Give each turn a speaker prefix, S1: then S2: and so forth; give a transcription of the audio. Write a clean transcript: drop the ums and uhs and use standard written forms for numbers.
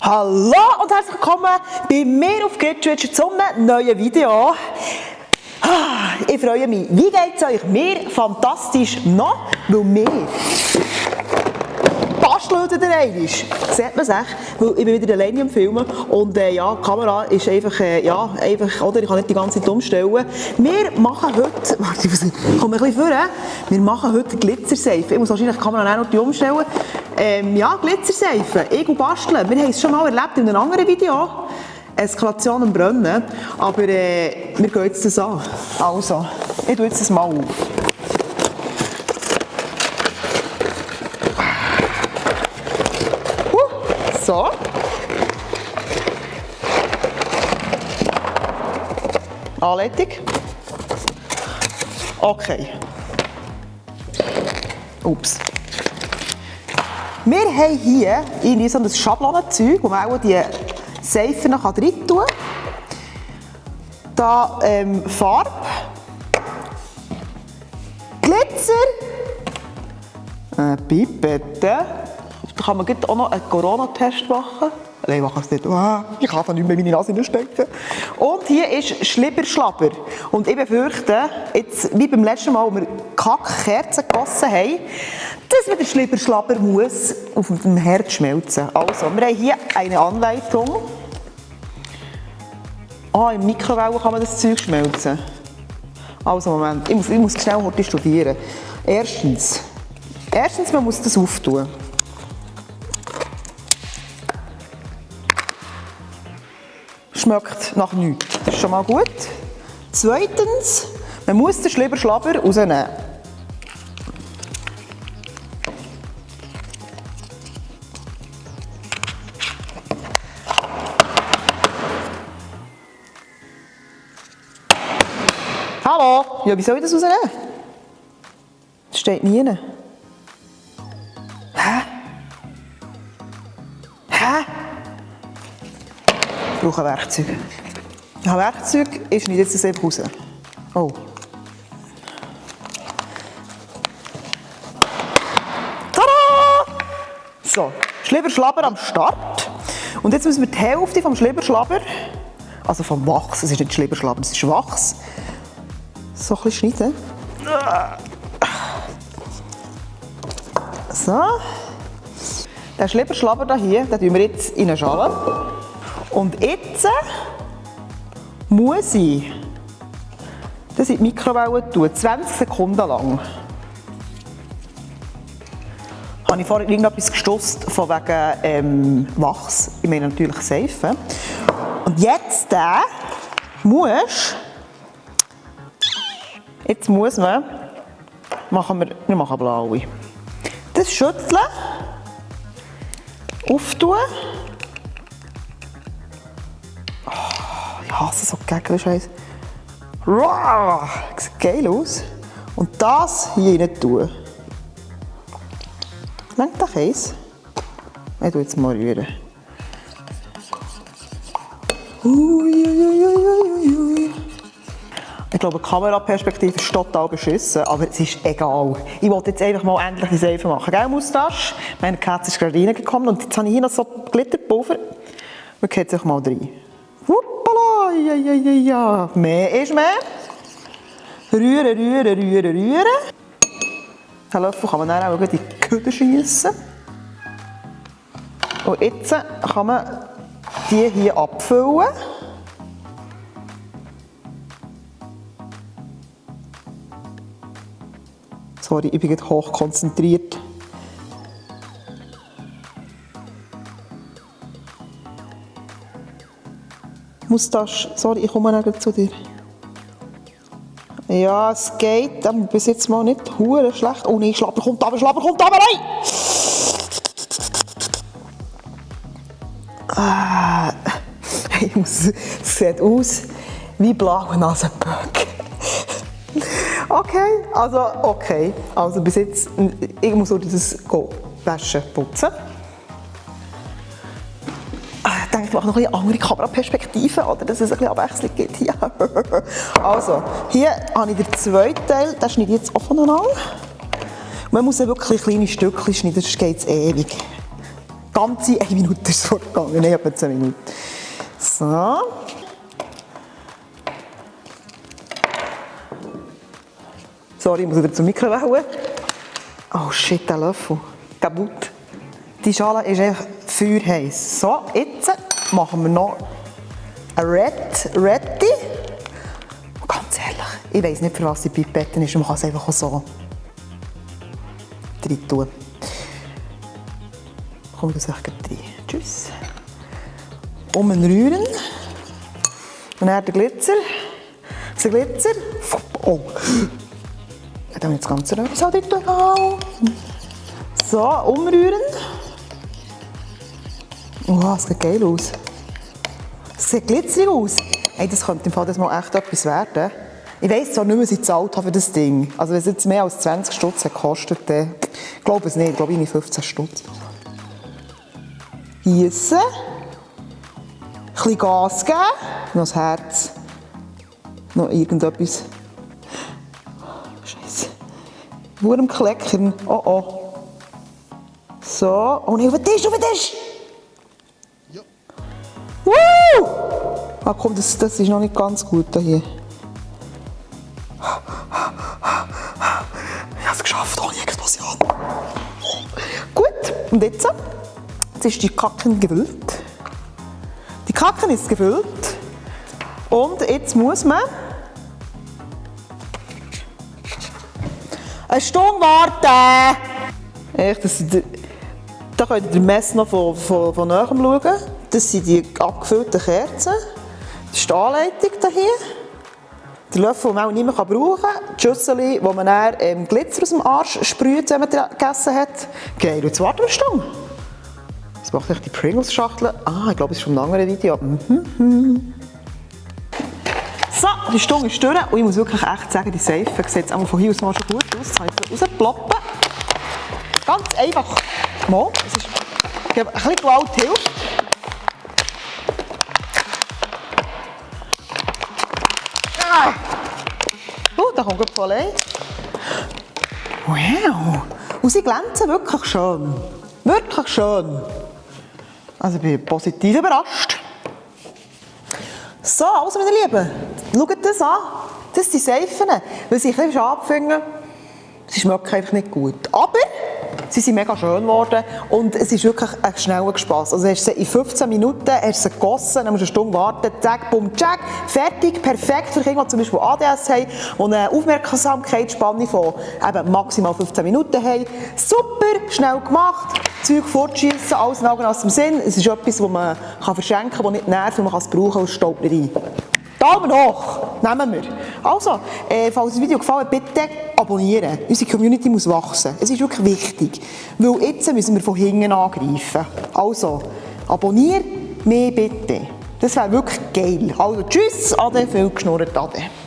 S1: Hallo und herzlich willkommen bei mir auf Twitch zum neuen Video. Ich freue mich. Wie geht es euch? Mir fantastisch noch, weil wir basteln wieder einmal. Sieht man es echt? Weil ich bin wieder alleine am Filmen und ja, die Kamera ist einfach, oder ich kann nicht die ganze Zeit umstellen. Wir machen heute, warte, ich komme ein bisschen vor, wir machen heute Glitzerseife. Ich muss wahrscheinlich die Kamera noch umstellen. Ja, Glitzerseife, ich und basteln. Wir haben es schon mal erlebt in einem anderen Video. Eskalation am Brennen. Aber wir gehen jetzt das an. Also, ich tue jetzt das mal auf. So. Anleitung. Okay. Ups. Wir haben hier in so ein Schablonenzeug, wo man auch die Seifen rein tun kann. Da Farbe, Glitzer, Pipette. Da kann man auch noch einen Corona-Test machen. Nein, ich mache es nicht. Ich kann nicht mehr meine Nase reinstecken. Und hier ist Schlibberschlabber. Und ich befürchte, jetzt, wie beim letzten Mal, als wir Kackkerzen gegossen haben, dass man den Schlibberschlabber muss auf dem Herd schmelzen. Also, wir haben hier eine Anleitung. Im Mikrowellen kann man das Zeug schmelzen. Also, Moment, ich muss schnell heute studieren. Erstens, man muss das auftun. Schmeckt nach nichts. Das ist schon mal gut. Zweitens, man muss den Schlibberschlabber rausnehmen. Hallo? Ja, wie soll ich das rausnehmen? Das steht nie. Hä? Ich brauche ein Werkzeug. Ich habe Werkzeug, ich schneide jetzt das einfach raus. Oh. Tada! So, Schlibberschlabber am Start. Und jetzt müssen wir die Hälfte vom Schlibberschlabber, also vom Wachs, es ist nicht Schlibberschlabber, es ist Wachs, so ein bisschen schneiden. So. Den Schlibberschlabber hier, den tun wir jetzt in eine Schale. Und jetzt muss ich das in die Mikrowelle tun, 20 Sekunden lang. Habe ich vorhin irgendetwas gestusst von wegen Wachs. Ich meine natürlich Seife. Und jetzt muss man, wir machen blaue. Das schütteln, auftun. Ich hasse so Gegner, Scheiße. Sieht geil aus. Und das hier rein tun. Lenkt doch eins. Ich tue jetzt mal rühren. Ich glaube, die Kameraperspektive ist total beschissen, aber es ist egal. Ich wollte jetzt einfach mal endlich die Seife machen. Gell, Moustache? Meine Katze ist gerade reingekommen und jetzt habe ich hier noch so Glitterpulver. Man geht sich mal rein. Wuppala, ja. Mehr ist mehr. Rühren. Den Löffel kann man dann auch in die Küche schiessen. Und jetzt kann man die hier abfüllen. Sorry, ich bin jetzt hoch konzentriert. Moustache, sorry, ich komme nicht zu dir. Ja, es geht, aber bis jetzt mal nicht hure schlecht. Oh nein, Schlabber kommt aber, nein! Es sieht aus wie blaue Nasenböcke. Okay. Also bis jetzt, ich muss nur das waschen, putzen. Ich denke, ich mache noch ein bisschen andere Kameraperspektiven, oder dass es ein bisschen Abwechslung gibt. Ja. Also, hier habe ich den zweiten Teil, den schneide ich jetzt auch voneinander. Man muss wirklich kleine Stückchen schneiden, sonst geht es ewig. ganze 1 Minute ist es vorgegangen, nein, etwa 10 Minuten. So. Sorry, ich muss wieder zum Mikrowelle. Oh shit, der Löffel. Kaputt. Die Schale ist einfach feuerheiß. So, jetzt machen wir noch eine Retti. Ganz ehrlich, ich weiss nicht, für was die Pipette ist. Man kann es einfach auch so rein tun. Komm, du sagst rein. Tschüss. Umrühren. Und dann der Glitzer. Der Glitzer. Oh. Dann haben wir das Ganze noch so drin. So, umrühren. Oh, das sieht geil aus. Das sieht glitzerig aus. Hey, das könnte im Fall das mal echt etwas werden. Ich weiss zwar nicht mehr, was ich gezahlt habe für das Ding. Also wenn es jetzt mehr als 20 Stutz gekostet hat, ich glaube es nicht. Ich glaube, ich 15 Stutz. Gießen. Ein bisschen Gas geben. Noch das Herz. Noch irgendetwas. Scheiße. Wurmkleckern. Oh oh. So. Oh nein, auf den Tisch, auf den Tisch! Ja. Woo! Ah komm, das ist noch nicht ganz gut hier. Ich habe es geschafft, ohne Explosion. Gut, und jetzt ist die Kacken gefüllt. Die Kacken ist gefüllt. Und jetzt muss man eine Stunde warten. Echt, da könnt ihr den Mess noch von näher schauen. Das sind die abgefüllten Kerzen. Das ist die Anleitung hier. Der Löffel, den man auch nicht mehr brauchen kann. Die Schüssel, die man dann Glitzer aus dem Arsch sprüht, wenn man gegessen hat. Geil, jetzt warten wir eine Stunde. Jetzt macht echt die Pringles-Schachtel. Ah, ich glaube, es ist von einem anderen Video. So, die Stunde ist durch. Und ich muss wirklich echt sagen, die Seife sieht jetzt von hier aus mal schon gut aus. Jetzt kann ich rausploppen. Ganz einfach. Mal, es ist, ich glaube, ein bisschen Gewalt hilft. Da kommt gut von allein. Wow! Und sie glänzen wirklich schön. Wirklich schön. Also ich bin positiv überrascht. So, also meine Lieben, schaut das an. Das sind die Seifen. Weil sie ein bisschen schade finde, sie schmecken einfach nicht gut. Aber sie sind mega schön geworden und es ist wirklich ein schneller Spass. Also hast du sie in 15 Minuten hast du sie gegossen, dann musst du eine Stunde warten, zack, bumm, zack, fertig, perfekt für Kinder, die zum Beispiel ADS haben und eine Aufmerksamkeitsspanne von eben maximal 15 Minuten haben. Super, schnell gemacht, Zeug fortschießen, alles in Augen aus dem Sinn. Es ist etwas, das man verschenken kann, das nicht nervt und man kann es brauchen und staubt nicht rein. Daumen hoch, nehmen wir. Also, falls das Video gefallen hat, bitte abonnieren. Unsere Community muss wachsen. Es ist wirklich wichtig. Weil jetzt müssen wir von hinten angreifen. Also, abonnier mich bitte. Das wäre wirklich geil. Also, tschüss, ade, viel geschnurrt, ade.